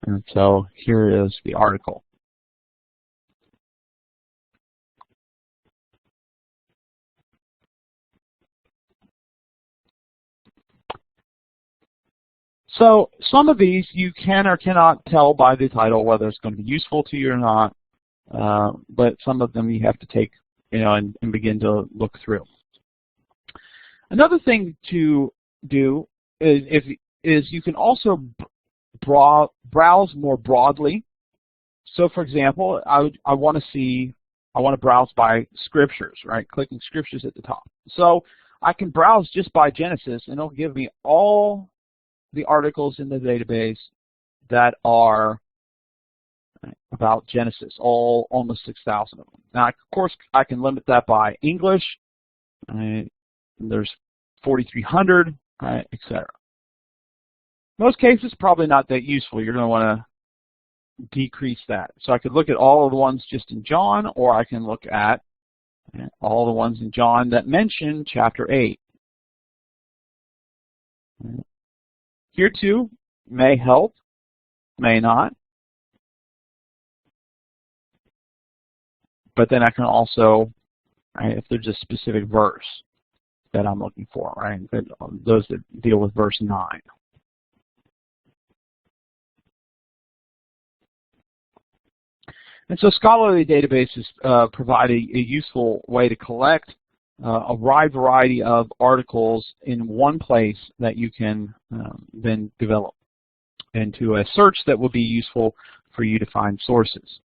And so here is the article. So some of these you can or cannot tell by the title whether it's going to be useful to you or not, but some of them you have to take, and begin to look through. Another thing to do is you can also browse more broadly. So, for example, I want to browse by scriptures, right? Clicking scriptures at the top. So I can browse just by Genesis, and it'll give me all the articles in the database that are about Genesis, almost 6,000 of them. Now, of course, I can limit that by English. There's 4,300, etc. Most cases, probably not that useful. You're going to want to decrease that. So I could look at all of the ones just in John, or I can look at all the ones in John that mention chapter 8. Here too may help, may not. But then I can also, if there's a specific verse that I'm looking for, right? Those that deal with verse 9. And so scholarly databases provide a useful way to collect a wide variety of articles in one place that you can then develop into a search that will be useful for you to find sources.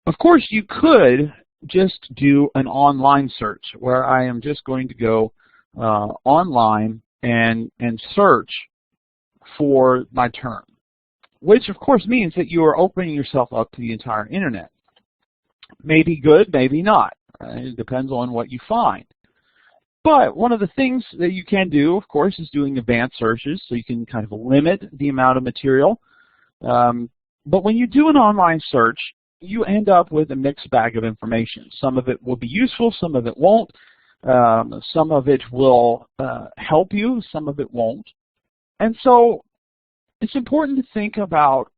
Of course, you could just do an online search where I am just going to go online and search for my term, which of course means that you are opening yourself up to the entire internet. Maybe good, maybe not. Right? It depends on what you find. But one of the things that you can do, of course, is doing advanced searches, so you can kind of limit the amount of material. But when you do an online search, you end up with a mixed bag of information. Some of it will be useful, some of it won't. Some of it will help you, some of it won't. And so it's important to think about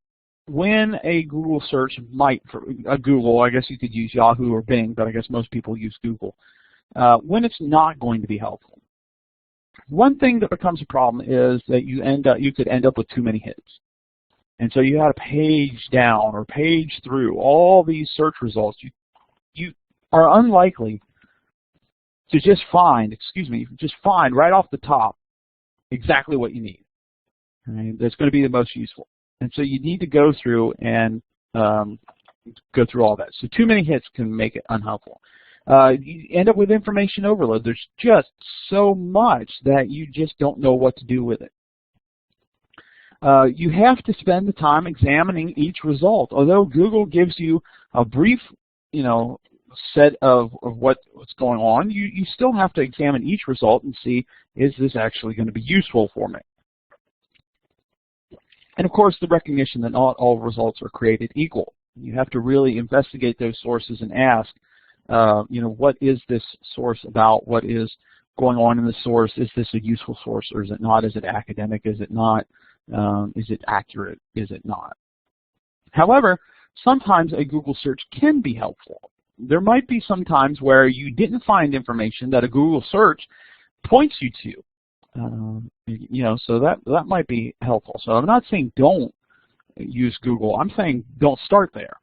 when a Google search might, Google, I guess you could use Yahoo or Bing, but I guess most people use Google, when it's not going to be helpful. One thing that becomes a problem is that you could end up with too many hits. And so you got to page down or page through all these search results. You are unlikely to just find right off the top exactly what you need. Right? That's going to be the most useful. And so you need to go through and go through all that. So too many hits can make it unhelpful. You end up with information overload. There's just so much that you just don't know what to do with it. You have to spend the time examining each result. Although Google gives you a brief, set of what's going on, you still have to examine each result and see, is this actually going to be useful for me? And of course, the recognition that not all results are created equal. You have to really investigate those sources and ask, what is this source about? What is going on in the source? Is this a useful source or is it not? Is it academic? Is it not? Is it accurate? Is it not? However, sometimes a Google search can be helpful. There might be some times where you didn't find information that a Google search points you to. So that might be helpful. So I'm not saying don't use Google. I'm saying don't start there.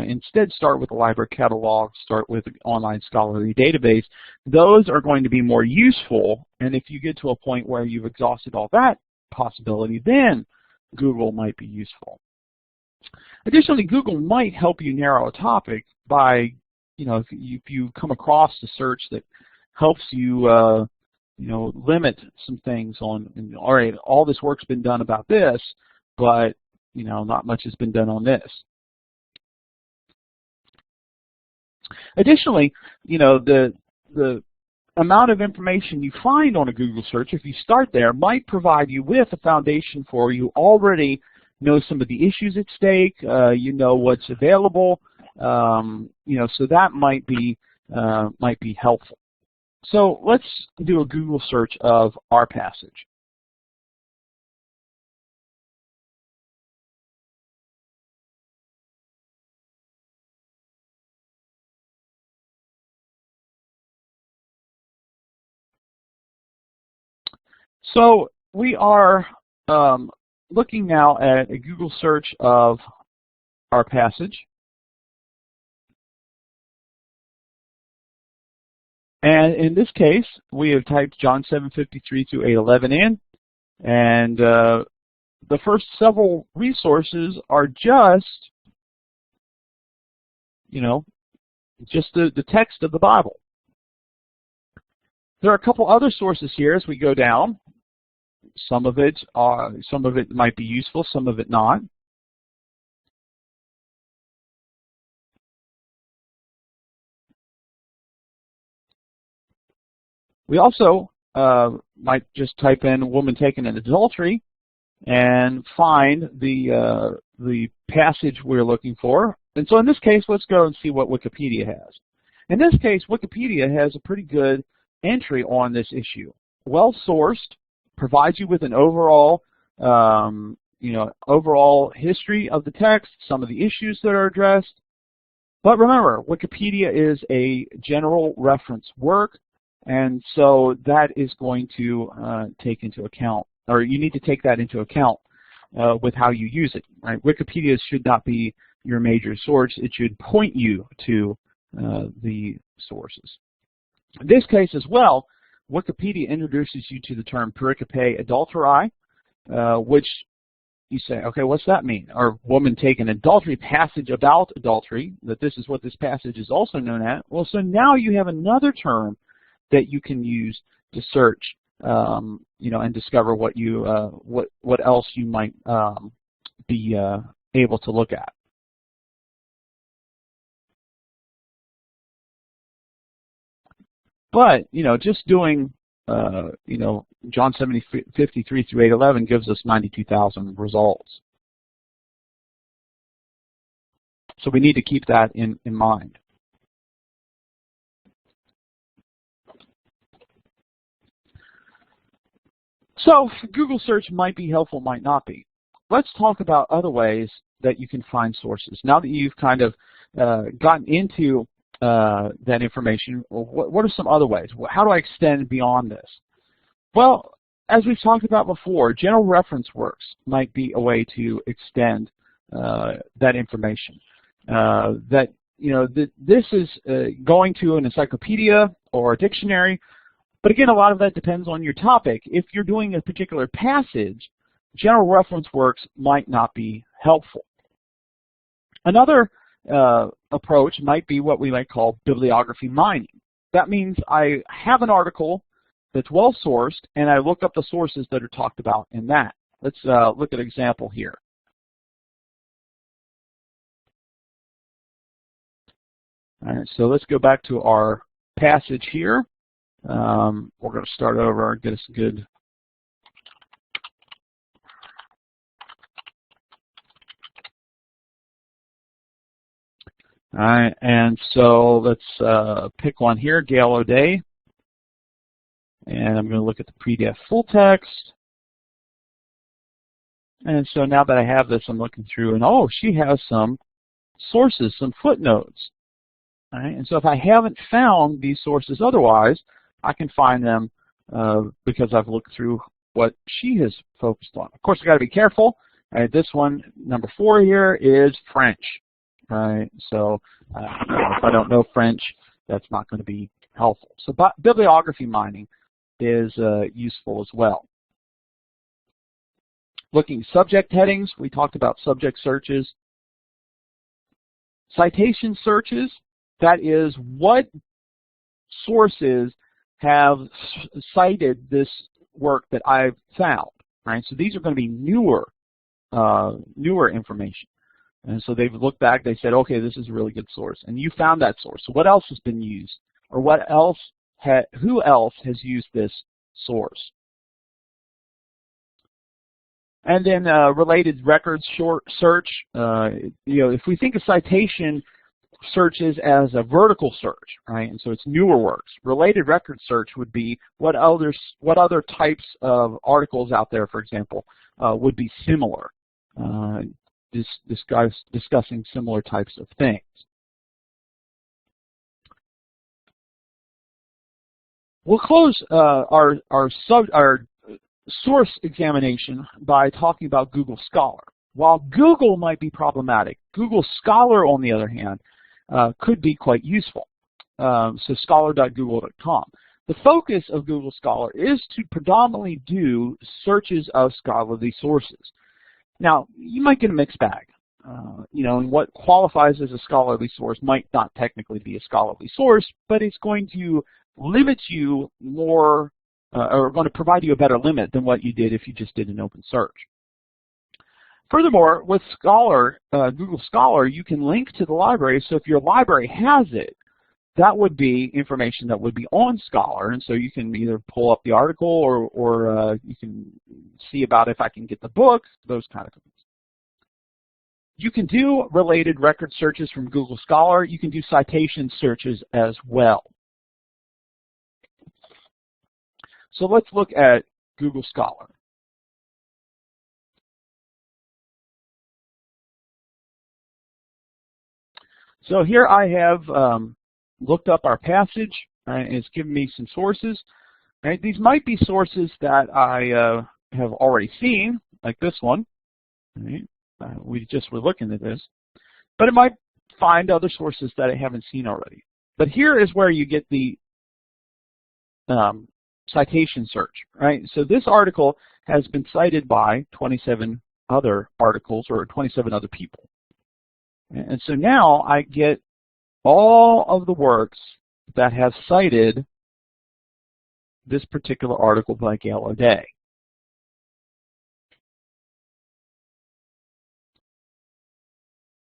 Instead, start with the library catalog, start with an online scholarly database. Those are going to be more useful, and if you get to a point where you've exhausted all that possibility, then Google might be useful. Additionally, Google might help you narrow a topic by, if you come across a search that helps you, limit some things on, all right, all this work's been done about this, but, not much has been done on this. Additionally, the amount of information you find on a Google search, if you start there, might provide you with a foundation for you already know some of the issues at stake, you know what's available, so that might be helpful. So let's do a Google search of our passage. So we are looking now at a Google search of our passage. And in this case, we have typed John 7:53 through 8:11 in, and the first several resources are just, just the text of the Bible. There are a couple other sources here as we go down. Some of it might be useful, some of it not. We also might just type in "woman taken in adultery" and find the passage we're looking for. And so in this case, let's go and see what Wikipedia has. In this case, Wikipedia has a pretty good entry on this issue. Well-sourced, provides you with an overall, overall history of the text, some of the issues that are addressed. But remember, Wikipedia is a general reference work, and so that is going to take into account, or you need to take that into account with how you use it. Right? Wikipedia should not be your major source. It should point you to the sources. In this case as well, Wikipedia introduces you to the term pericope adulteri, which you say, okay, what's that mean? Or woman taken adultery, passage about adultery, that this is what this passage is also known as. Well, so now you have another term that you can use to search, and discover what you what else you might be able to look at. But, just doing, John 7:53 through 8:11 gives us 92,000 results. So we need to keep that in mind. So Google search might be helpful, might not be. Let's talk about other ways that you can find sources. Now that you've kind of gotten into that information, what are some other ways? How do I extend beyond this? Well, as we've talked about before, general reference works might be a way to extend that information. This is going to an encyclopedia or a dictionary, but again, a lot of that depends on your topic. If you're doing a particular passage, general reference works might not be helpful. Another approach might be what we might call bibliography mining. That means I have an article that's well sourced, and I look up the sources that are talked about in that. Let's look at an example here. All right, so let's go back to our passage here. We're going to start over, get us a good all right, and so let's pick one here, Gail O'Day. And I'm going to look at the PDF full text. And so now that I have this, I'm looking through, and oh, she has some sources, some footnotes. All right, and so if I haven't found these sources otherwise, I can find them because I've looked through what she has focused on. Of course, I've got to be careful. All right, this one, number 4 here, is French. Right, so if I don't know French, that's not going to be helpful. So bibliography mining is useful as well. Looking at subject headings, we talked about subject searches. Citation searches, that is what sources have cited this work that I've found. Right, so these are going to be newer information. And so they've looked back, they said, okay, this is a really good source. And you found that source. So what else has been used? Or who else has used this source? And then related records short search. If we think a citation searches as a vertical search, right? And so it's newer works. Related record search would be what other types of articles out there, for example, would be similar, discussing similar types of things. We'll close our source examination by talking about Google Scholar. While Google might be problematic, Google Scholar, on the other hand, could be quite useful. So scholar.google.com. The focus of Google Scholar is to predominantly do searches of scholarly sources. Now, you might get a mixed bag. You know, and what qualifies as a scholarly source might not technically be a scholarly source, but it's going to limit you more, or going to provide you a better limit than what you did if you just did an open search. Furthermore, with Scholar, Google Scholar, you can link to the library, so if your library has it, that would be information that would be on Scholar, and so you can either pull up the article or you can see about if I can get the book, those kind of things. You can do related record searches from Google Scholar. You can do citation searches as well. So let's look at Google Scholar. So here I have looked up our passage, and it's given me some sources. Right? These might be sources that I have already seen, like this one. Right? We just were looking at this. But it might find other sources that I haven't seen already. But here is where you get the citation search. Right? So this article has been cited by 27 other articles or 27 other people. And so now I get all of the works that have cited this particular article by Gail O'Day.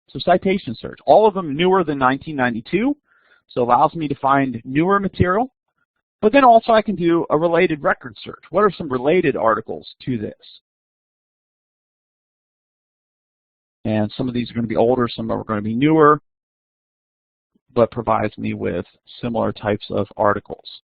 So citation search, all of them newer than 1992, so allows me to find newer material. But then also I can do a related record search. What are some related articles to this? And some of these are going to be older, some are going to be newer, but provides me with similar types of articles.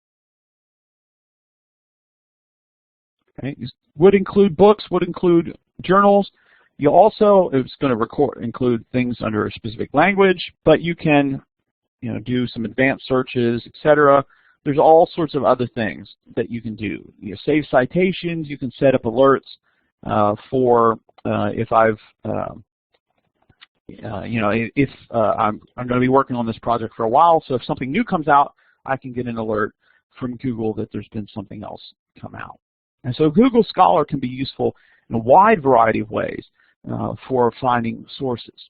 Okay. These would include books, would include journals. You also, it's going to include things under a specific language, but you can, do some advanced searches, etc. There's all sorts of other things that you can do. You save citations. You can set up alerts for if I've if I'm going to be working on this project for a while, so if something new comes out, I can get an alert from Google that there's been something else come out. And so Google Scholar can be useful in a wide variety of ways for finding sources.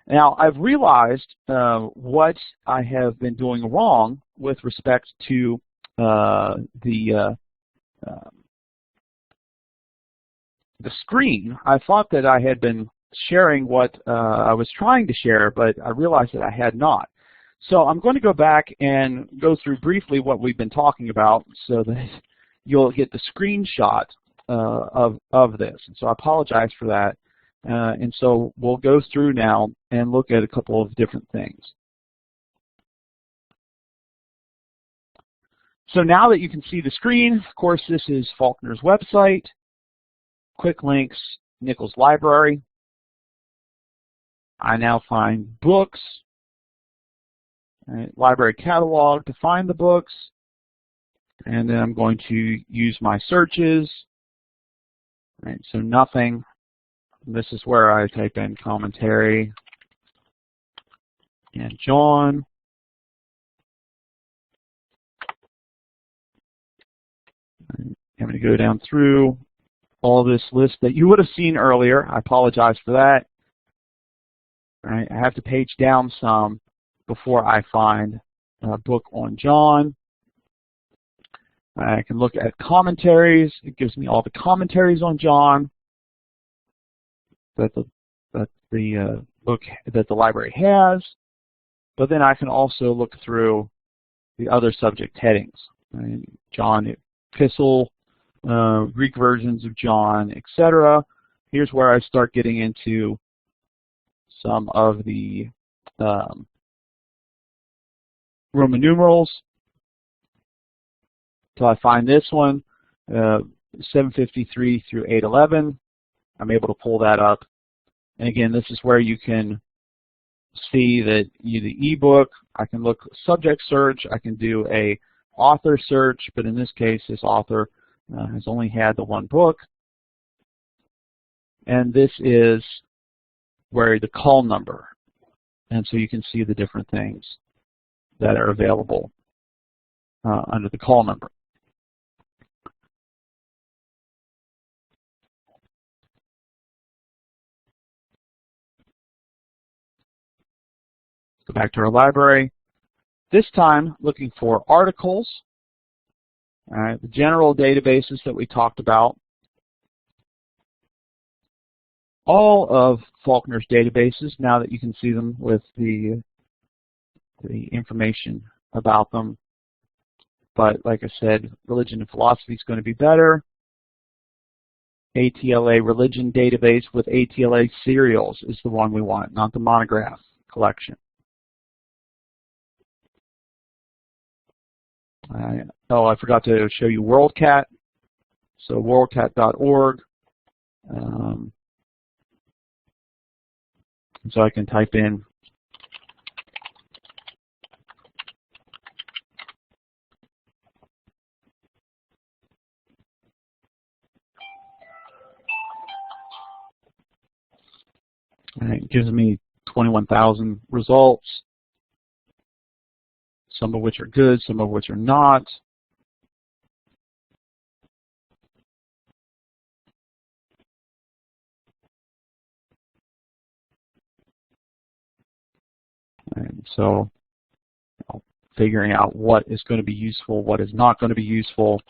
Now, I've realized what I have been doing wrong with respect to the screen. I thought that I had been sharing what I was trying to share, but I realized that I had not. So I'm going to go back and go through briefly what we've been talking about so that you'll get the screenshot of this. And so I apologize for that. And so we'll go through now and look at a couple of different things. So now that you can see the screen, of course, this is Faulkner's website, quick links, Nichols Library. I now find books, right, library catalog to find the books, and then I'm going to use my searches. Right, so nothing. This is where I type in commentary and John. I'm having to go down through all this list that you would have seen earlier. I apologize for that. Right, I have to page down some before I find a book on John. I can look at commentaries. It gives me all the commentaries on John that the book that the library has. But then I can also look through the other subject headings. Right? John epistle, Greek versions of John, etc. Here's where I start getting into some of the Roman numerals till I find this one, 753 through 811. I'm able to pull that up. And again, this is where you can see that the ebook, I can look subject search, I can do a author search, but in this case, this author has only had the one book. And this is where the call number. And so you can see the different things that are available under the call number. Go back to our library. This time, looking for articles. All right, the general databases that we talked about. All of Faulkner's databases, now that you can see them with the information about them. But like I said, religion and philosophy is going to be better. ATLA religion database with ATLA serials is the one we want, not the monograph collection. Oh, I forgot to show you WorldCat. So worldcat.org. So I can type in and it gives me 21,000 results, some of which are good, some of which are not. And so figuring out what is going to be useful, what is not going to be useful.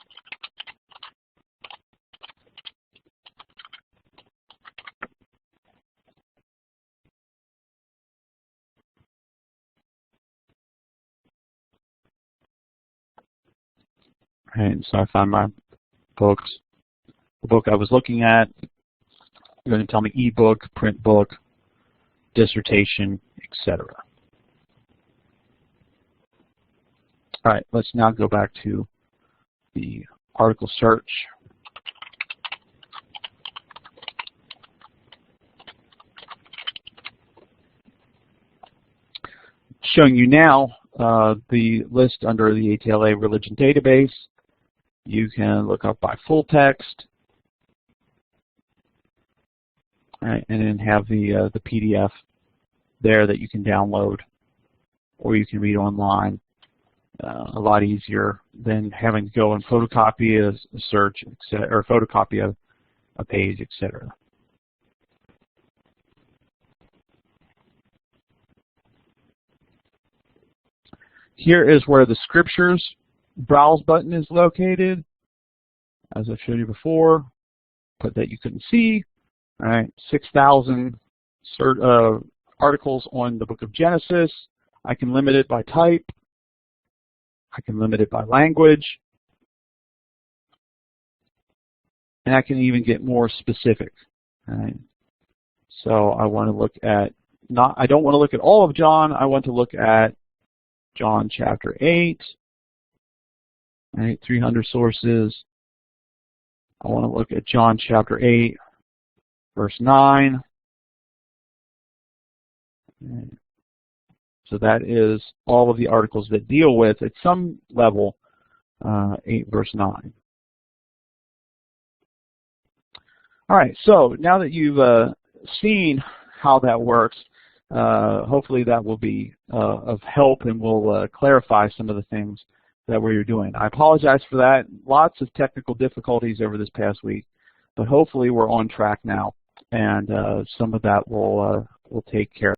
And so I found my books. The book I was looking at, you're going to tell me ebook, print book, dissertation, etc. All right, let's now go back to the article search. Showing you now the list under the ATLA religion database. You can look up by full text, right, and then have the PDF there that you can download or you can read online. A lot easier than having to go and photocopy a search, or photocopy a page, etc. Here is where the scriptures browse button is located. As I showed you before, but that you couldn't see. All right, 6,000 articles on the book of Genesis. I can limit it by type. I can limit it by language. And I can even get more specific. All right. So I want to look at, I don't want to look at all of John, I want to look at John chapter 8, right, 300 sources. I want to look at John chapter 8, verse 9. Right. So that is all of the articles that deal with, at some level, 8 verse 9. All right, so now that you've seen how that works, hopefully that will be of help and will clarify some of the things that we're doing. I apologize for that. Lots of technical difficulties over this past week, but hopefully we're on track now, and some of that will take care of.